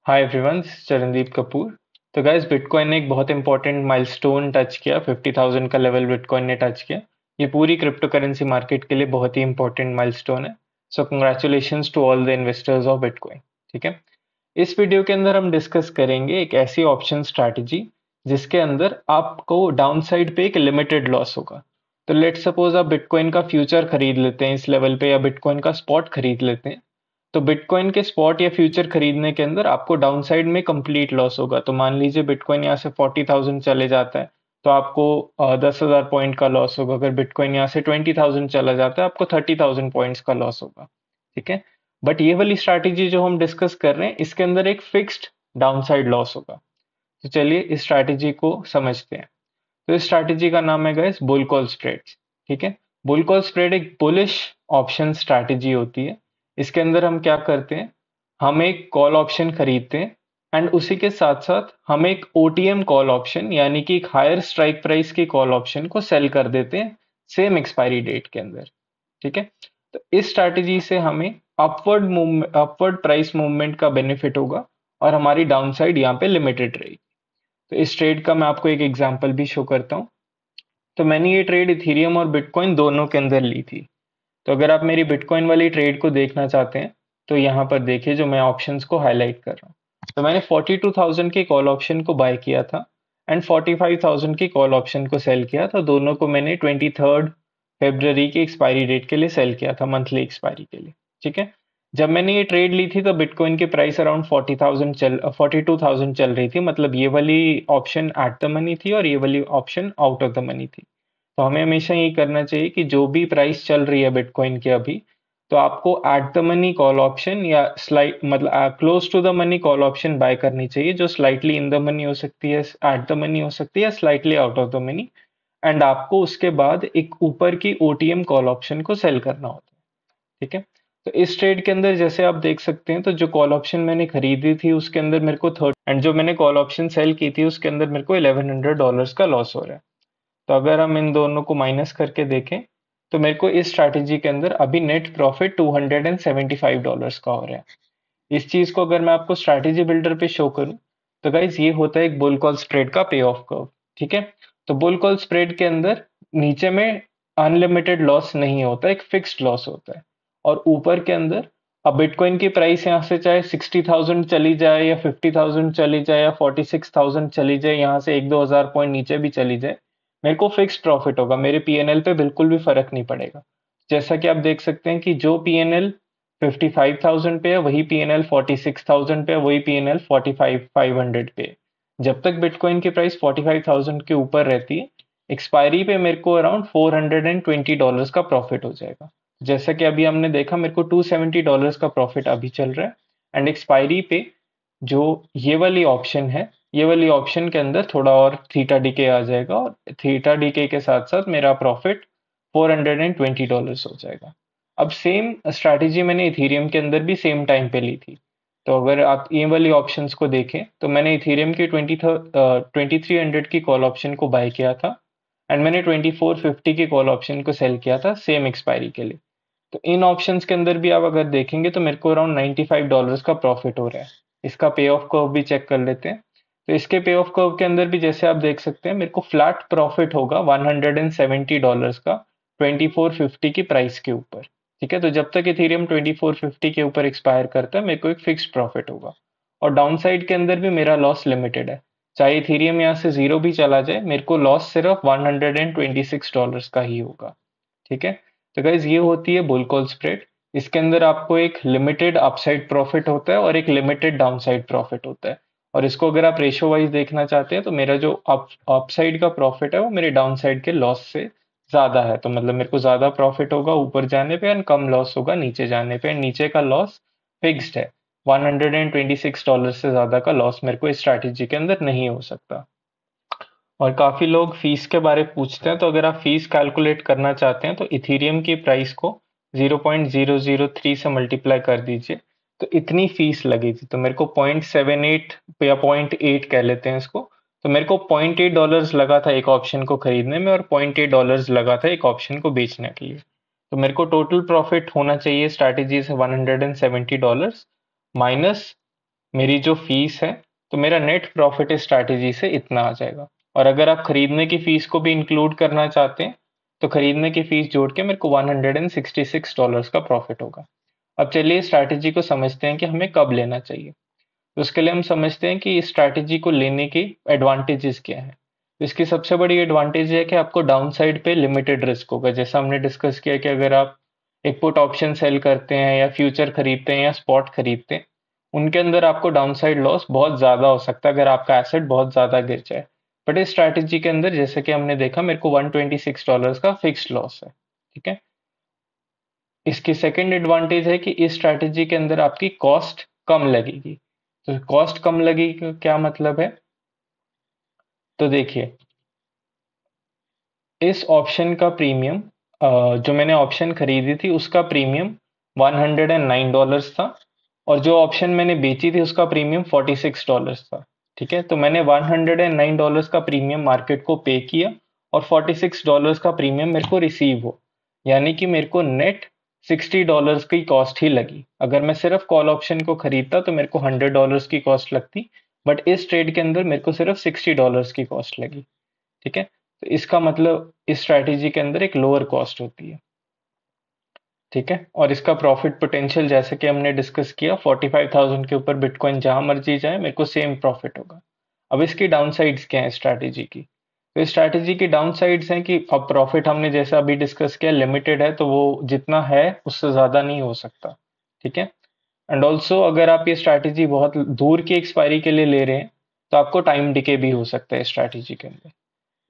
Hi everyone, Charandeep Kapoor. तो guys, bitcoin ने एक बहुत इंपॉर्टेंट माइलस्टोन टच किया। 50,000 का लेवल बिटकॉइन ने टच किया। ये पूरी क्रिप्टो करेंसी मार्केट के लिए बहुत ही इंपॉर्टेंट माइलस्टोन है। So congratulations to all the investors of Bitcoin. ठीक है, इस वीडियो के अंदर हम डिस्कस करेंगे एक ऐसी ऑप्शन स्ट्रैटेजी जिसके अंदर आपको डाउन साइड पे एक लिमिटेड लॉस होगा। तो लेट सपोज आप बिटकॉइन का फ्यूचर खरीद लेते हैं इस लेवल पे, या बिटकॉइन का स्पॉट खरीद लेते हैं। तो बिटकॉइन के स्पॉट या फ्यूचर खरीदने के अंदर आपको डाउन साइड में कंप्लीट लॉस होगा। तो मान लीजिए बिटकॉइन यहाँ से 40,000 चले जाता है, तो आपको 10,000 पॉइंट का लॉस होगा। अगर बिटकॉइन यहाँ से 20,000 चला जाता है, आपको 30,000 पॉइंट्स का लॉस होगा। ठीक है, बट ये वाली स्ट्रैटेजी जो हम डिस्कस कर रहे हैं, इसके अंदर एक फिक्स्ड डाउन साइड लॉस होगा। तो चलिए इस स्ट्रैटेजी को समझते हैं। तो इस स्ट्रैटेजी का नाम है गाइस बुल कॉल स्प्रेड। ठीक है, बुल कॉल स्प्रेड एक बुलिश ऑप्शन स्ट्रैटेजी होती है। इसके अंदर हम क्या करते हैं, हम एक कॉल ऑप्शन खरीदते हैं एंड उसी के साथ साथ हम एक ओटीएम कॉल ऑप्शन, यानी कि एक हायर स्ट्राइक प्राइस की कॉल ऑप्शन को सेल कर देते हैं सेम एक्सपायरी डेट के अंदर। ठीक है, तो इस स्ट्रैटेजी से हमें अपवर्ड प्राइस मूवमेंट का बेनिफिट होगा और हमारी डाउन साइड यहाँ पे लिमिटेड रहेगी। तो इस ट्रेड का मैं आपको एक एग्जांपल भी शो करता हूँ। तो मैंने ये ट्रेड इथेरियम और बिटकॉइन दोनों के अंदर ली थी। तो अगर आप मेरी बिटकॉइन वाली ट्रेड को देखना चाहते हैं, तो यहाँ पर देखिए जो मैं ऑप्शंस को हाईलाइट कर रहा हूँ। तो मैंने 42,000 के कॉल ऑप्शन को बाय किया था एंड 45,000 की कॉल ऑप्शन को सेल किया था। दोनों को मैंने 23 फरवरी की एक्सपायरी डेट के लिए सेल किया था, मंथली एक्सपायरी के लिए। ठीक है, जब मैंने ये ट्रेड ली थी तो बिटकॉइन की प्राइस अराउंड 42,000 चल रही थी। मतलब ये वाली ऑप्शन एट द मनी थी और ये वाली option out of the money थी। तो हमें हमेशा ये करना चाहिए कि जो भी प्राइस चल रही है बिटकॉइन की अभी, तो आपको at the money call option या स्लाइट मतलब close to the money call option buy करनी चाहिए, जो स्लाइटली इन द मनी हो सकती है, एट द मनी हो सकती है, slightly out of the money. And आपको उसके बाद एक ऊपर की ओटीएम कॉल ऑप्शन को सेल करना होता है। ठीक है, तो इस ट्रेड के अंदर जैसे आप देख सकते हैं, तो जो कॉल ऑप्शन मैंने खरीदी थी उसके अंदर मेरे को 30, एंड जो मैंने कॉल ऑप्शन सेल की थी उसके अंदर मेरे को $1,100 का लॉस हो रहा है। तो अगर हम इन दोनों को माइनस करके देखें, तो मेरे को इस स्ट्रैटेजी के अंदर अभी नेट प्रॉफिट $275 का हो रहा है। इस चीज को अगर मैं आपको स्ट्रैटेजी बिल्डर पे शो करूं, तो गाइज ये होता है एक बुल कॉल स्प्रेड का पे ऑफ कर्व। ठीक है, तो बुल कॉल स्प्रेड के अंदर नीचे में अनलिमिटेड लॉस नहीं होता, एक फिक्स्ड लॉस होता है। और ऊपर के अंदर अब बिटकॉइन की प्राइस यहाँ से चाहे 60,000 चली जाए या 50,000 चली जाए या 46,000 चली जाए, यहाँ से 1-2 हज़ार पॉइंट नीचे भी चली जाए, मेरे को फिक्स्ड प्रॉफिट होगा। मेरे पीएनएल पे बिल्कुल भी फर्क नहीं पड़ेगा। जैसा कि आप देख सकते हैं कि जो पीएनएल 55,000 पे है, वही पीएनएल 46,000 पे है, वही पीएनएल 45,500 पे है। जब तक बिटकॉइन की प्राइस 45,000 के ऊपर रहती है, एक्सपायरी पे मेरे को अराउंड $420 का प्रॉफिट हो जाएगा। जैसा कि अभी हमने देखा, मेरे को $270 का प्रॉफिट अभी चल रहा है। एंड एक्सपायरी पे जो ये वाली ऑप्शन है, ये वाली ऑप्शन के अंदर थोड़ा और थीटा डीके आ जाएगा, और थीटा डीके के साथ साथ मेरा प्रॉफिट $420 हो जाएगा। अब सेम स्ट्रैटेजी मैंने इथेरियम के अंदर भी सेम टाइम पे ली थी। तो अगर आप ये वाली ऑप्शंस को देखें, तो मैंने इथेरियम की 2300 की कॉल ऑप्शन को बाय किया था एंड मैंने 2450 की कॉल ऑप्शन को सेल किया था सेम एक्सपायरी के लिए। तो इन ऑप्शंस के अंदर भी आप अगर देखेंगे, तो मेरे को अराउंड $95 का प्रॉफिट हो रहा है। इसका पे ऑफ कर्व भी चेक कर लेते हैं। तो इसके पे ऑफ कर्व के अंदर भी जैसे आप देख सकते हैं, मेरे को फ्लैट प्रॉफिट होगा $170 का 2450 की प्राइस के ऊपर। ठीक है, तो जब तक इथेरियम 2450 के ऊपर एक्सपायर करता है, मेरे को एक फिक्स्ड प्रॉफिट होगा। और डाउन साइड के अंदर भी मेरा लॉस लिमिटेड है। चाहे इथेरियम यहाँ से जीरो भी चला जाए, मेरे को लॉस सिर्फ $126 का ही होगा। ठीक है, तो गाइज ये होती है बुल कॉल स्प्रेड। इसके अंदर आपको एक लिमिटेड अपसाइड प्रॉफिट होता है और एक लिमिटेड डाउनसाइड प्रॉफिट होता है। और इसको अगर आप रेशो वाइज देखना चाहते हैं, तो मेरा जो अपसाइड का प्रॉफिट है वो मेरे डाउनसाइड के लॉस से ज्यादा है। तो मतलब मेरे को ज्यादा प्रॉफिट होगा ऊपर जाने पे एंड कम लॉस होगा नीचे जाने पे। नीचे का लॉस फिक्स्ड है, $126 से ज्यादा का लॉस मेरे को इस स्ट्रैटेजी के अंदर नहीं हो सकता। और काफी लोग फीस के बारे में पूछते हैं, तो अगर आप फीस कैलकुलेट करना चाहते हैं, तो इथेरियम की प्राइस को 0.003 से मल्टीप्लाई कर दीजिए, तो इतनी फीस लगेगी। तो मेरे को 0.78 या 0.8 कह लेते हैं इसको। तो मेरे को $0.8 लगा था एक ऑप्शन को खरीदने में और $0.8 लगा था एक ऑप्शन को बेचने के लिए। तो मेरे को टोटल प्रॉफिट होना चाहिए स्ट्रैटेजी से $170 माइनस मेरी जो फीस है, तो मेरा नेट प्रॉफिट इस स्ट्रैटेजी से इतना आ जाएगा। और अगर आप खरीदने की फीस को भी इंक्लूड करना चाहते हैं, तो खरीदने की फीस जोड़ के मेरे को $166 का प्रॉफिट होगा। अब चलिए स्ट्रैटेजी को समझते हैं कि हमें कब लेना चाहिए। तो उसके लिए हम समझते हैं कि इस स्ट्रैटेजी को लेने के एडवांटेजेस क्या है। तो इसकी सबसे बड़ी एडवांटेज है कि आपको डाउन साइड पे लिमिटेड रिस्क होगा। जैसा हमने डिस्कस किया कि अगर आप एक पुट ऑप्शन सेल करते हैं या फ्यूचर खरीदते हैं या स्पॉट खरीदते हैं, उनके अंदर आपको डाउन साइड लॉस बहुत ज़्यादा हो सकता है अगर आपका एसेट बहुत ज़्यादा गिर जाए। बट इस स्ट्रैटेजी के अंदर जैसे कि हमने देखा, मेरे को $126 का फिक्स्ड लॉस है। ठीक है। इसकी सेकंड एडवांटेज है कि इस स्ट्रैटेजी के अंदर आपकी कॉस्ट कम लगेगी। तो कॉस्ट कम लगेगी का क्या मतलब है? तो देखिए, इस ऑप्शन का प्रीमियम, जो मैंने ऑप्शन खरीदी थी उसका प्रीमियम $109 था, और जो ऑप्शन मैंने बेची थी उसका प्रीमियम $46 था। ठीक है। तो मैंने $109 का प्रीमियम मार्केट को पे किया और $46 का प्रीमियम मेरे को रिसीव हो, यानी कि मेरे को नेट $60 की कॉस्ट ही लगी। अगर मैं सिर्फ कॉल ऑप्शन को खरीदता तो मेरे को $100 की कॉस्ट लगती, बट इस ट्रेड के अंदर मेरे को सिर्फ $60 की कॉस्ट लगी। ठीक है। तो इसका मतलब इस स्ट्रैटेजी के अंदर एक लोअर कॉस्ट होती है। ठीक है। और इसका प्रॉफिट पोटेंशियल जैसे कि हमने डिस्कस किया, 45,000 के ऊपर बिटकॉइन जहां मर्जी जाए मेरे को सेम प्रॉफिट होगा। अब इसकी डाउन साइड्स क्या है स्ट्रैटेजी की? तो इस स्ट्रैटेजी की डाउन साइड्स हैं कि अब प्रॉफिट हमने जैसा अभी डिस्कस किया लिमिटेड है, तो वो जितना है उससे ज़्यादा नहीं हो सकता। ठीक है। एंड ऑल्सो अगर आप ये स्ट्रैटेजी बहुत दूर की एक्सपायरी के लिए ले रहे हैं, तो आपको टाइम डिके भी हो सकता है स्ट्रैटेजी के अंदर।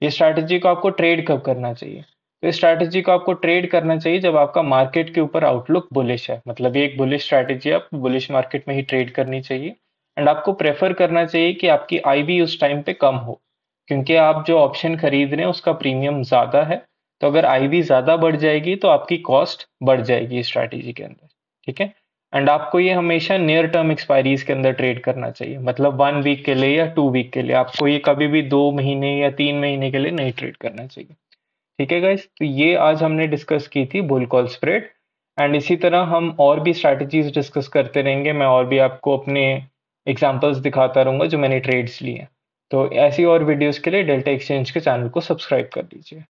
ये स्ट्रैटेजी को आपको ट्रेड कब करना चाहिए? तो इस स्ट्रैटेजी को आपको ट्रेड करना चाहिए जब आपका मार्केट के ऊपर आउटलुक बुलिश है, मतलब ये एक बुलिश स्ट्रैटेजी है, आपको बुलिश मार्केट में ही ट्रेड करनी चाहिए। एंड आपको प्रेफर करना चाहिए कि आपकी आईवी उस टाइम पे कम हो, क्योंकि आप जो ऑप्शन खरीद रहे हैं उसका प्रीमियम ज़्यादा है। तो अगर आईवी ज़्यादा बढ़ जाएगी तो आपकी कॉस्ट बढ़ जाएगी स्ट्रैटेजी के अंदर। ठीक है। एंड आपको ये हमेशा नियर टर्म एक्सपायरीज के अंदर ट्रेड करना चाहिए, मतलब 1 वीक के लिए या 2 वीक के लिए। आपको ये कभी भी 2 महीने या 3 महीने के लिए नहीं ट्रेड करना चाहिए। ठीक है गाइस, तो ये आज हमने डिस्कस की थी बुल कॉल स्प्रेड। एंड इसी तरह हम और भी स्ट्रैटेजीज डिस्कस करते रहेंगे। मैं और भी आपको अपने एग्जांपल्स दिखाता रहूंगा जो मैंने ट्रेड्स लिए हैं। तो ऐसी और वीडियोस के लिए डेल्टा एक्सचेंज के चैनल को सब्सक्राइब कर लीजिए।